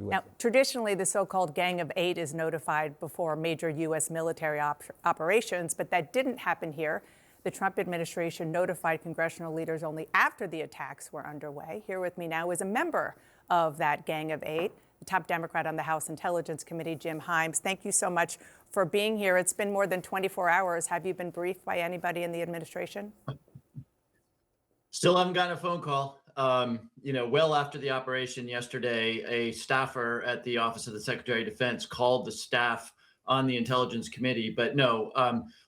with Now, traditionally, the so-called Gang of Eight is notified before major U.S. military operations, but that didn't happen here. The Trump administration notified congressional leaders only after the attacks were underway. Here with me now is a member of that Gang of Eight, the top Democrat on the House Intelligence Committee, Jim Himes. Thank you so much for being here. It's been more than 24 hours. Have you been briefed by anybody in the administration? Still haven't gotten a phone call. Well after the operation yesterday, a staffer at the Office of the Secretary of Defense called the staff on the Intelligence Committee. But no,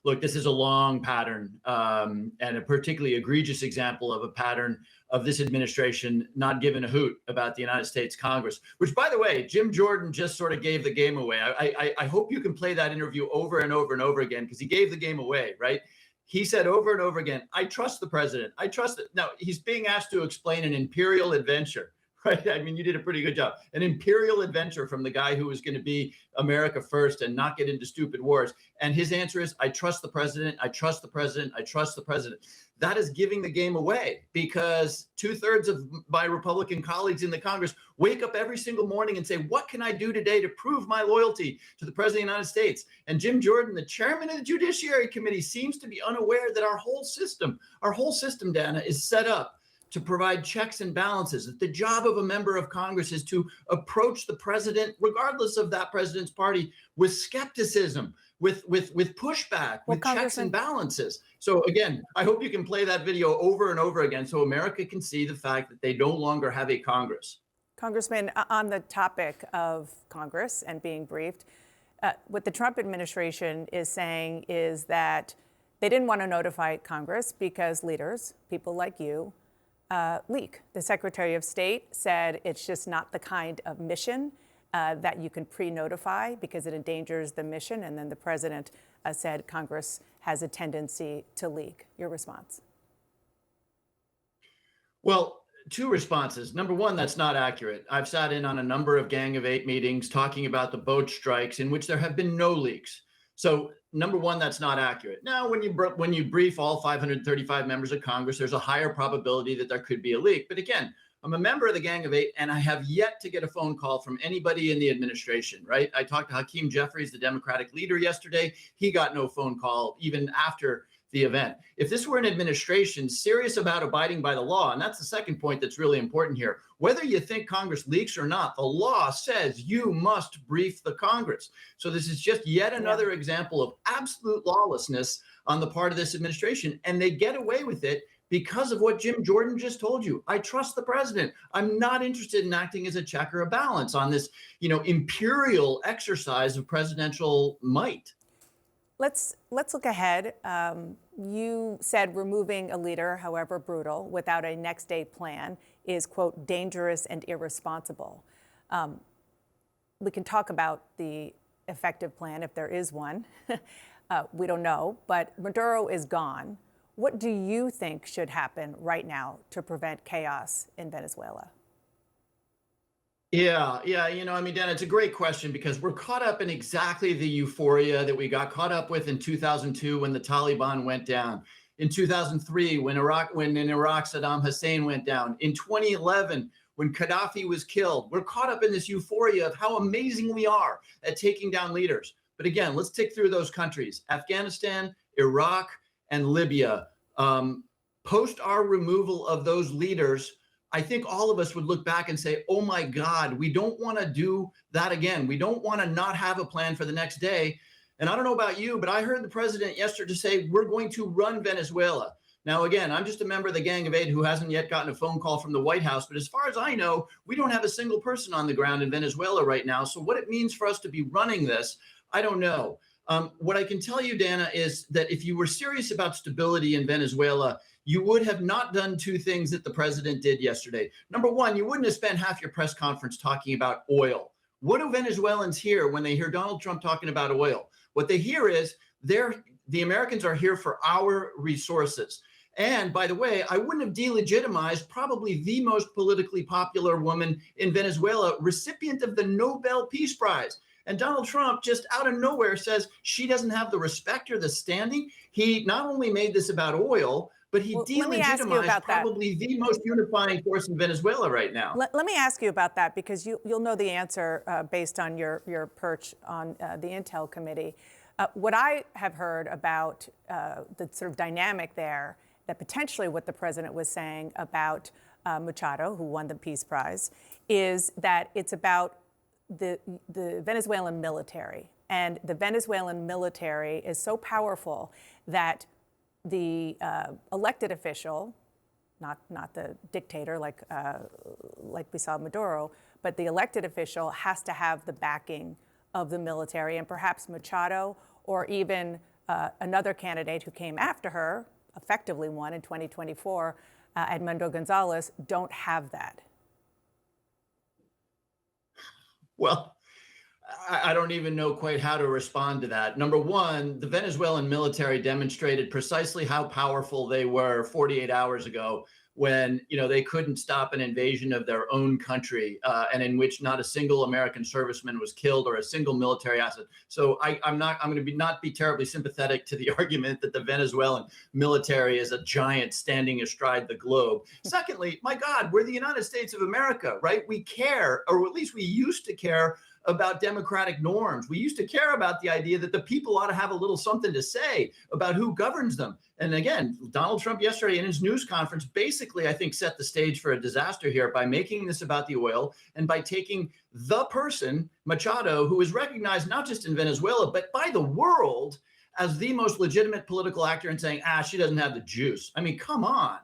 look, this is a long pattern and a particularly egregious example of a pattern of this administration not giving a hoot about the United States Congress, which, by the way, Jim Jordan just sort of gave the game away. I hope you can play that interview over and over and over again, because he gave the game away, right? He said over and over again, I trust the president. I trust it. Now, he's being asked to explain an imperial adventure, right? I mean, you did a pretty good job. An imperial adventure from the guy who was going to be America first and not get into stupid wars. And his answer is, I trust the president. I trust the president. I trust the president. That is giving the game away, because 2/3 of my Republican colleagues in the Congress wake up every single morning and say, what can I do today to prove my loyalty to the president of the United States? And Jim Jordan, the chairman of the Judiciary Committee, seems to be unaware that our whole system, Dana, is set up to provide checks and balances. That the job of a member of Congress is to approach the president, regardless of that president's party, with skepticism, with pushback, with checks and balances. So again, I hope you can play that video over and over again so America can see the fact that they no longer have a Congress. Congressman, on the topic of Congress and being briefed, what the Trump administration is saying is that they didn't want to notify Congress because leaders, people like you, leak. The Secretary of State said it's just not the kind of mission that you can pre-notify because it endangers the mission. And then the president said Congress has a tendency to leak. Your response? Well, two responses. Number one, that's not accurate. I've sat in on a number of Gang of Eight meetings talking about the boat strikes in which there have been no leaks. So number one, that's not accurate. Now, when you brief all 535 members of Congress, there's a higher probability that there could be a leak. But again, I'm a member of the Gang of Eight, and I have yet to get a phone call from anybody in the administration, right? I talked to Hakeem Jeffries, the Democratic leader, yesterday. He got no phone call even after the event. If this were an administration serious about abiding by the law, and that's the second point that's really important here, whether you think Congress leaks or not, the law says you must brief the Congress. So this is just yet another example of absolute lawlessness on the part of this administration, and they get away with it because of what Jim Jordan just told you. I trust the president. I'm not interested in acting as a check or a balance on this, imperial exercise of presidential might. Let's look ahead. You said removing a leader, however brutal, without a next day plan is, quote, dangerous and irresponsible. We can talk about the effective plan if there is one. We don't know, but Maduro is gone. What do you think should happen right now to prevent chaos in Venezuela? Yeah, Dan, it's a great question, because we're caught up in exactly the euphoria that we got caught up with in 2002 when the Taliban went down, in 2003 when in Iraq Saddam Hussein went down, in 2011 when Gaddafi was killed. We're caught up in this euphoria of how amazing we are at taking down leaders. But again, let's tick through those countries: Afghanistan, Iraq, and Libya. Post our removal of those leaders, I think all of us would look back and say, oh my God, we don't want to do that again. We don't want to not have a plan for the next day. And I don't know about you, but I heard the president yesterday say, we're going to run Venezuela. Now, again, I'm just a member of the Gang of Eight who hasn't yet gotten a phone call from the White House. But as far as I know, we don't have a single person on the ground in Venezuela right now. So what it means for us to be running this, I don't know. What I can tell you, Dana, is that if you were serious about stability in Venezuela, you would have not done two things that the president did yesterday. Number one, you wouldn't have spent half your press conference talking about oil. What do Venezuelans hear when they hear Donald Trump talking about oil? What they hear is the Americans are here for our resources. And by the way, I wouldn't have delegitimized probably the most politically popular woman in Venezuela, recipient of the Nobel Peace Prize. And Donald Trump just out of nowhere says she doesn't have the respect or the standing. He not only made this about oil, but he Well, let me ask you delegitimized about that. probably the most unifying force in Venezuela right now. Let me ask you about that, because you'll know the answer based on your perch on the Intel Committee. What I have heard about the sort of dynamic there, that potentially what the president was saying about Machado, who won the Peace Prize, is that it's about the Venezuelan military. And the Venezuelan military is so powerful that the elected official, not the dictator like we saw Maduro, but the elected official has to have the backing of the military, and perhaps Machado or even another candidate who came after her, effectively won in 2024, Edmundo Gonzalez, don't have that. Well, I don't even know quite how to respond to that. Number one, the Venezuelan military demonstrated precisely how powerful they were 48 hours ago when they couldn't stop an invasion of their own country, and in which not a single American serviceman was killed or a single military asset. So I'm going to not be terribly sympathetic to the argument that the Venezuelan military is a giant standing astride the globe. Secondly, my God, we're the United States of America, right? We care, or at least we used to care, about democratic norms. We used to care about the idea that the people ought to have a little something to say about who governs them. And again, Donald Trump yesterday in his news conference basically, I think, set the stage for a disaster here by making this about the oil and by taking the person, Machado, who is recognized not just in Venezuela, but by the world as the most legitimate political actor, and saying, she doesn't have the juice. I mean, come on.